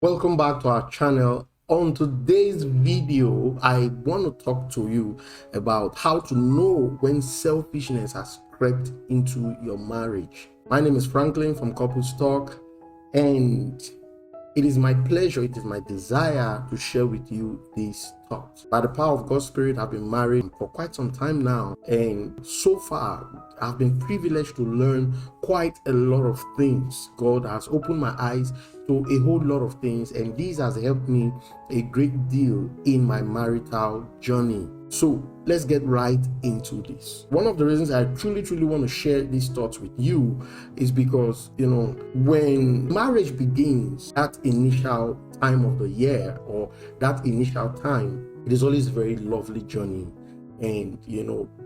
Welcome back to our channel. On today's video, I want to talk to you about how to know when selfishness has crept into your marriage. My name is Franklin from Couples Talk, and it is my pleasure, it is my desire to share with you these thoughts. By the power of God's Spirit, I've been married for quite some time now, and so far, I've been privileged to learn quite a lot of things. God has opened my eyes to a whole lot of things, and this has helped me a great deal in my marital journey. So let's get right into this. One of the reasons I truly want to share these thoughts with you is because, when marriage begins, that initial time of the year or that initial time, it is always a very lovely journey. And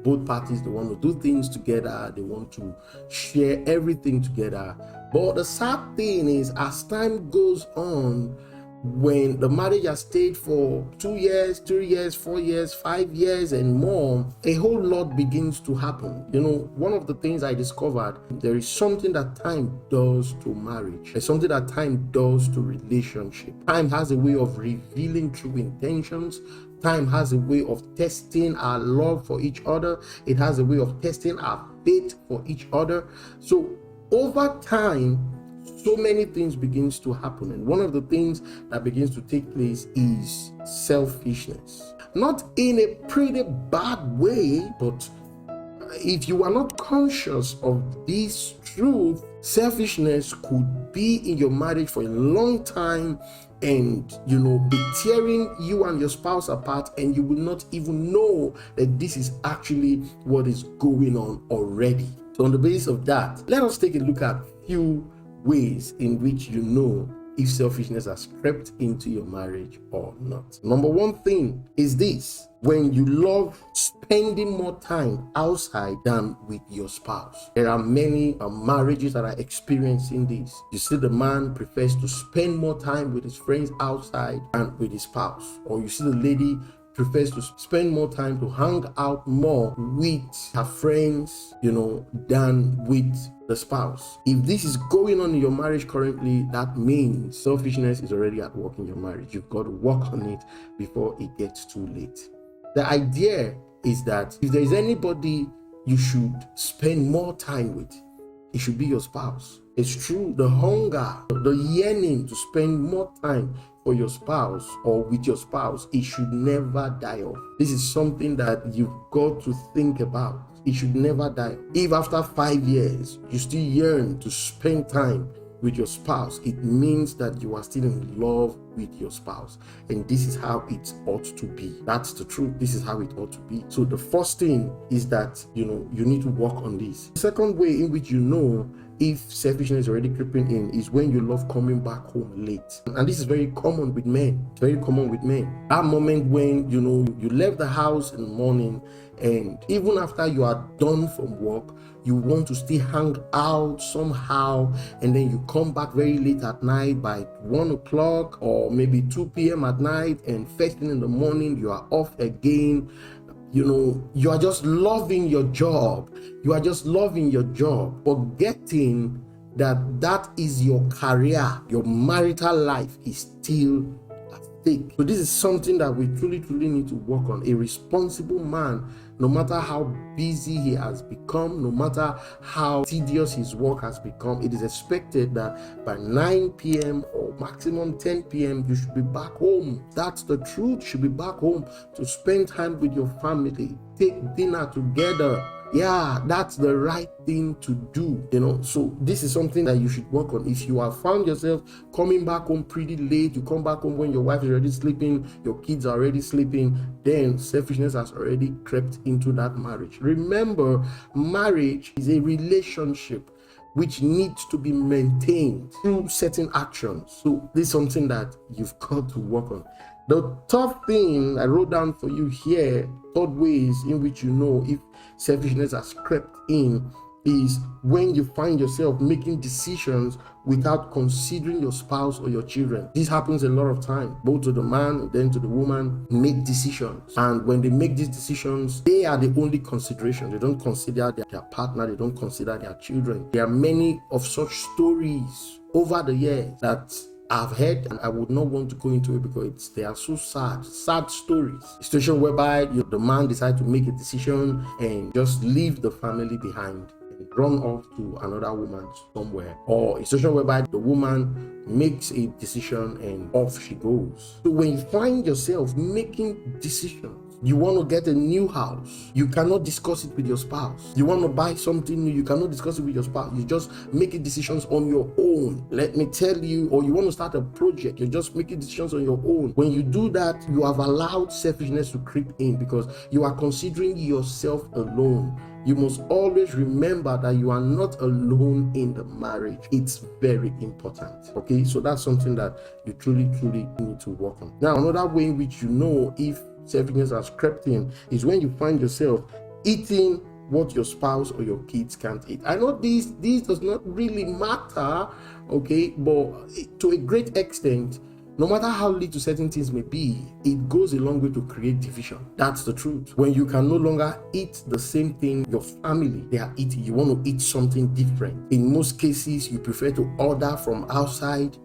both parties, they want to do things together, they want to share everything together. But the sad thing is, as time goes on, when the marriage has stayed for 2 years, 3 years, 4 years, 5 years and more, a whole lot begins to happen. One of the things I discovered, there is something that time does to marriage. There's something that time does to relationship. Time has a way of revealing true intentions. Time has a way of testing our love for each other. It has a way of testing our faith for each other. So over time, so many things begins to happen, and one of the things that begins to take place is selfishness. Not in a pretty bad way, but if you are not conscious of this truth, selfishness could be in your marriage for a long time and be tearing you and your spouse apart, and you will not even know that this is actually what is going on already. So on the basis of that, let us take a look at a few ways in which you know if selfishness has crept into your marriage or not. Number one thing is this: when you love spending more time outside than with your spouse. There are many marriages that are experiencing this. You see, the man prefers to spend more time with his friends outside than with his spouse, or you see the lady prefers to spend more time to hang out more with her friends, than with the spouse. If this is going on in your marriage currently, that means selfishness is already at work in your marriage. You've got to work on it before it gets too late. The idea is that if there is anybody you should spend more time with, it should be your spouse. It's true, the hunger, the yearning to spend more time for your spouse or with your spouse, it should never die off. This is something that you've got to think about. It should never die. If after 5 years you still yearn to spend time with your spouse, it means that you are still in love with your spouse, and this is how it ought to be. That's the truth. This is how it ought to be. So the first thing is that you need to work on this. The second way in which if selfishness is already creeping in is when you love coming back home late. And this is very common with men. It's very common with men. That moment when you left the house in the morning, and even after you are done from work, you want to still hang out somehow, and then you come back very late at night by 1 o'clock or maybe 2 p.m. at night, and first thing in the morning you are off again. You are just loving your job. You are just loving your job, forgetting that is your career. Your marital life is still at stake. So this is something that we truly need to work on. A responsible man, no matter how busy he has become, no matter how tedious his work has become, it is expected that by 9 p.m. or maximum 10 p.m. you should be back home. That's the truth. You should be back home to spend time with your family, take dinner together. Yeah, that's the right thing to do, So this is something that you should work on. If you have found yourself coming back home pretty late, you come back home when your wife is already sleeping, your kids are already sleeping, then selfishness has already crept into that marriage. Remember, marriage is a relationship which needs to be maintained through certain actions. So this is something that you've got to work on. The third thing I wrote down for you here, third ways in which if selfishness has crept in, is when you find yourself making decisions without considering your spouse or your children. This happens a lot of time, both to the man and then to the woman. Make decisions, and when they make these decisions, they are the only consideration. They don't consider their partner, they don't consider their children. There are many of such stories over the years that I've heard, and I would not want to go into it because they are so sad stories. A situation whereby the man decides to make a decision and just leave the family behind and run off to another woman somewhere, or a situation whereby the woman makes a decision and off she goes. So when you find yourself making decisions, you want to get a new house, you cannot discuss it with your spouse. You want to buy something new, you cannot discuss it with your spouse. You just making decisions on your own. Let me tell you, or you want to start a project, you're just making decisions on your own. When you do that, you have allowed selfishness to creep in because you are considering yourself alone. You must always remember that you are not alone in the marriage. It's very important. Okay, so that's something that you truly need to work on. Now, another way in which you know if selfishness has crept in is when you find yourself eating what your spouse or your kids can't eat. I know this does not really matter, okay, but to a great extent, no matter how little certain things may be, it goes a long way to create division. That's the truth. When you can no longer eat the same thing your family they are eating, you want to eat something different. In most cases, you prefer to order from outside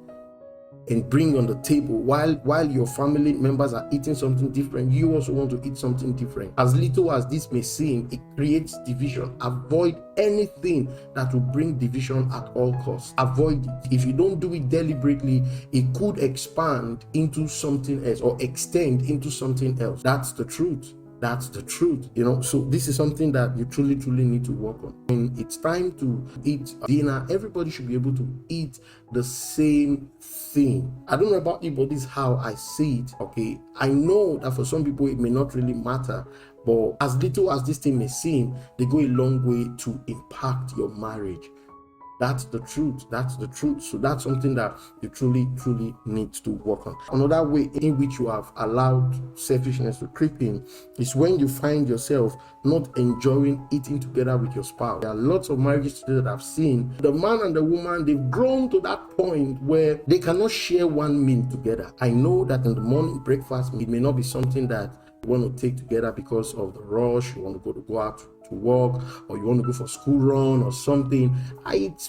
and bring on the table while your family members are eating something different. You also want to eat something different. As little as this may seem, it creates division. Avoid anything that will bring division at all costs. Avoid it. If you don't do it deliberately, it could expand into something else or extend into something else. That's the truth. That's the truth, so this is something that you truly need to work on. When it's time to eat dinner, everybody should be able to eat the same thing. I don't know about you, but this is how I see it. Okay, I know that for some people it may not really matter, but as little as this thing may seem, they go a long way to impact your marriage. That's the truth. So that's something that you truly need to work on. Another way in which you have allowed selfishness to creep in is when you find yourself not enjoying eating together with your spouse. There are lots of marriages today that I've seen. The man and the woman, they've grown to that point where they cannot share one meal together. I know that in the morning breakfast, it may not be something that you want to take together because of the rush. You want to go out to work, or you want to go for school run or something.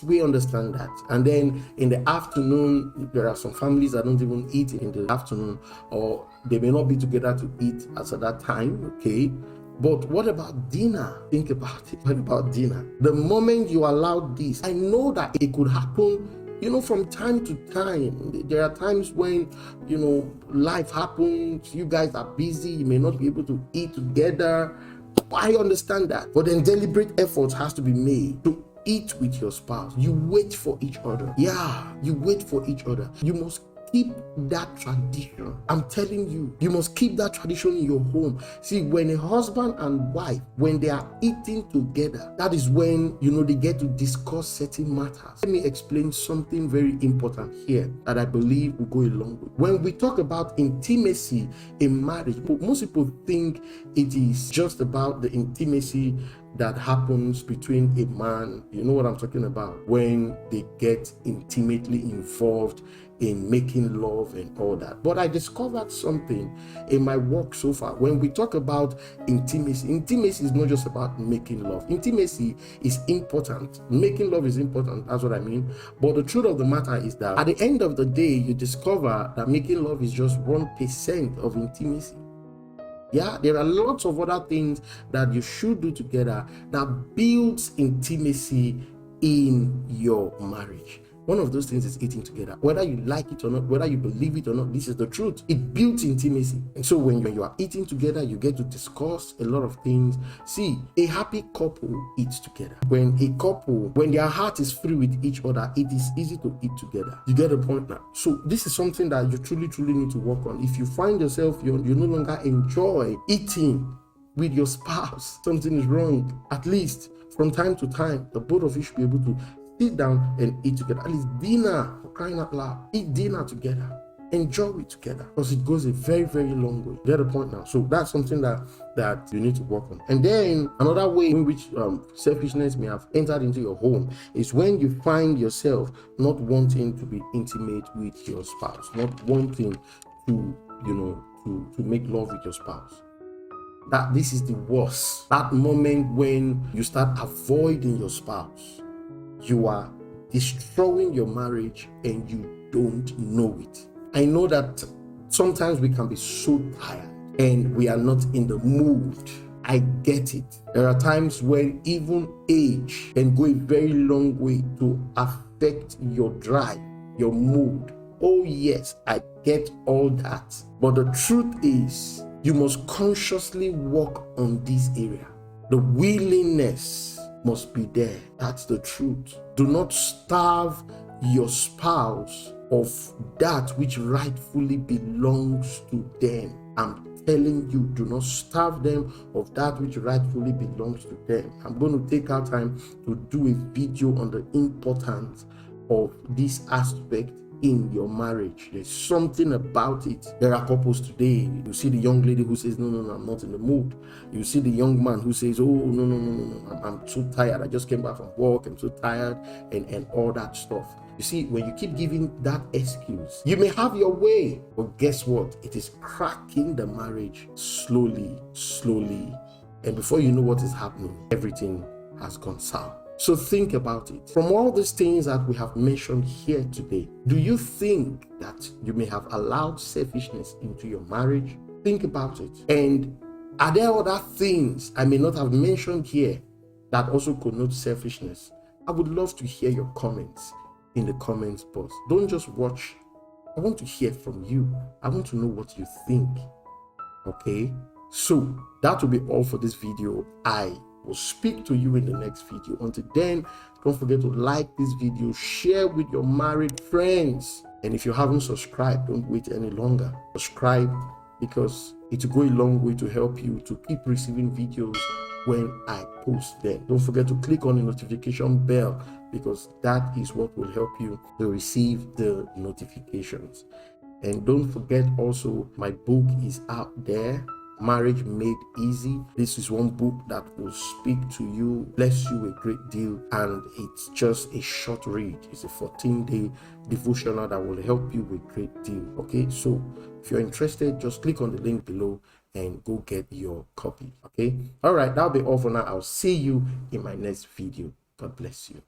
We understand that. And then in the afternoon, there are some families that don't even eat in the afternoon, or they may not be together to eat as at that time. Okay, but what about dinner? Think about it. What about dinner? The moment you allow this, I know that it could happen from time to time. There are times when life happens, you guys are busy, you may not be able to eat together. I understand that, but then deliberate effort has to be made to eat with your spouse. You wait for each other. You wait for each other. You must keep that tradition. I'm telling you, you must keep that tradition in your home. See, when a husband and wife, when they are eating together, that is when they get to discuss certain matters. Let me explain something very important here that I believe will go a long way. When we talk about intimacy in marriage, most people think it is just about the intimacy that happens between a man. You know what I'm talking about, when they get intimately involved in making love and all that. But I discovered something in my work so far. When we talk about intimacy is not just about making love. Intimacy is important. Making love is important. That's what I mean. But the truth of the matter is that at the end of the day, you discover that making love is just 1% of intimacy. There are lots of other things that you should do together that builds intimacy in your marriage. One of those things is eating together. Whether you like it or not, whether you believe it or not, this is the truth. It builds intimacy. And so when you are eating together, you get to discuss a lot of things. See, a happy couple eats together. When their heart is free with each other, it is easy to eat together. You get the point now? So this is something that you truly need to work on. If you find yourself, you no longer enjoy eating with your spouse, something is wrong. At least from time to time, the both of you should be able to sit down and eat together. At least dinner, for crying out loud. Eat dinner together. Enjoy it together, because it goes a very long way. Get the point now? So that's something that you need to work on. And then another way in which selfishness may have entered into your home is when you find yourself not wanting to be intimate with your spouse, not wanting to make love with your spouse. That this is the worst. That moment when you start avoiding your spouse, you are destroying your marriage and you don't know it. I know that sometimes we can be so tired and we are not in the mood. I get it. There are times when even age can go a very long way to affect your drive, your mood. Oh yes, I get all that. But the truth is, you must consciously work on this area. The willingness must be there. That's the truth. Do not starve your spouse of that which rightfully belongs to them. I'm telling you, do not starve them of that which rightfully belongs to them. I'm going to take our time to do a video on the importance of this aspect in your marriage. There's something about it. There are couples today, you see the young lady who says, no, I'm not in the mood. You see the young man who says, oh, no, I'm too tired. I just came back from work. I'm so tired, and all that stuff. You see, when you keep giving that excuse, you may have your way, but guess what? It is cracking the marriage slowly. And before you know what is happening, everything has gone south. So think about it. From all these things that we have mentioned here today, do you think that you may have allowed selfishness into your marriage? Think about it. And are there other things I may not have mentioned here that also connote selfishness? I would love to hear your comments in the comments box. Don't just watch. I want to hear from you. I want to know what you think. Okay? So that will be all for this video. I will speak to you in the next video. Until then, don't forget to like this video, share with your married friends, and if you haven't subscribed, don't wait any longer. Subscribe, because it will go a long way to help you to keep receiving videos when I post them. Don't forget to click on the notification bell, because that is what will help you to receive the notifications. And don't forget also, my book is out there, Marriage Made Easy. This is one book that will speak to you, bless you a great deal, and it's just a short read. It's a 14-day devotional that will help you a great deal. Okay, so if you're interested, just click on the link below and go get your copy. Okay, all right, that'll be all for now. I'll see you in my next video. God bless you.